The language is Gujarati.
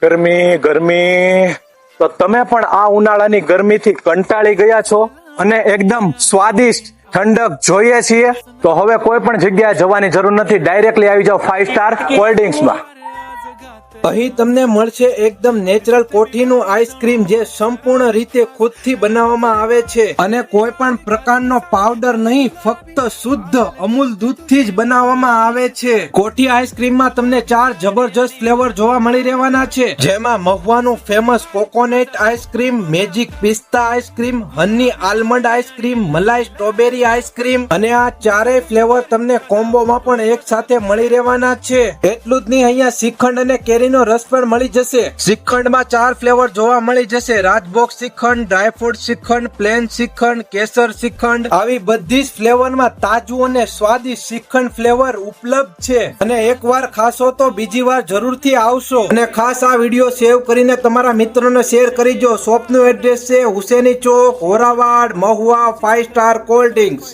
ગરમી ગરમી તો તમે પણ આ ઉનાળાની ગરમીથી કંટાળી ગયા છો અને એકદમ સ્વાદિષ્ટ ઠંડક જોઈએ છીએ તો હવે કોઈ પણ જગ્યાએ જવાની જરૂર નથી, ડાયરેક્ટલી આવી જાઓ 5 સ્ટાર કોલ્ડ ડ્રિંક્સમાં. અહીં તમને મળશે એકદમ નેચરલ કોઠીનું આઈસ્ક્રીમ જે સંપૂર્ણ રીતે ખુદથી બનાવવામાં આવે છે અને કોઈ પણ પ્રકારનો પાવડર નહીં, ફક્ત શુદ્ધ અમૂલ દૂધથી જ બનાવવામાં આવે છે. કોઠી આઈસ્ક્રીમમાં તમને 4 જબરજસ્ત ફ્લેવર જોવા મળી રહેવાના છે, જેમાં મહુવાનું ફેમસ કોકોનટ આઈસ્ક્રીમ, મેજિક પિસ્તા આઈસ્ક્રીમ, હની આલમંડ આઈસ્ક્રીમ, મલાઈ સ્ટ્રોબેરી આઈસ્ક્રીમ અને આ ચારેય ફ્લેવર તમને કોમ્બોમાં પણ એક સાથે મળી રહેવાના છે. એટલું જ નહીં, અહીંયા શ્રીખંડ અને કેરી નો રસ પણ મળી જશે. શ્રીખંડમાં 4 ફ્લેવર જોવા મળી જશે, રાજભોગ શ્રીખંડ, ડ્રાયફ્રૂટ શ્રીખંડ, પ્લેન શ્રીખંડ, કેસર શ્રીખંડ. આવી બધી જ ફ્લેવરમાં તાજું અને સ્વાદિષ્ટ શ્રીખંડ ફ્લેવર ઉપલબ્ધ છે અને એકવાર ખાશો તો બીજી વાર જરૂરથી આવશો. અને ખાસ આ વિડીયો સેવ કરીને તમારા મિત્રોને શેર કરીજો. શોપનું એડ્રેસ છે હુસેની ચોક, હોરાવાડ, મહુવા, 5 સ્ટાર કોલ્ડ ડ્રિંક્સ.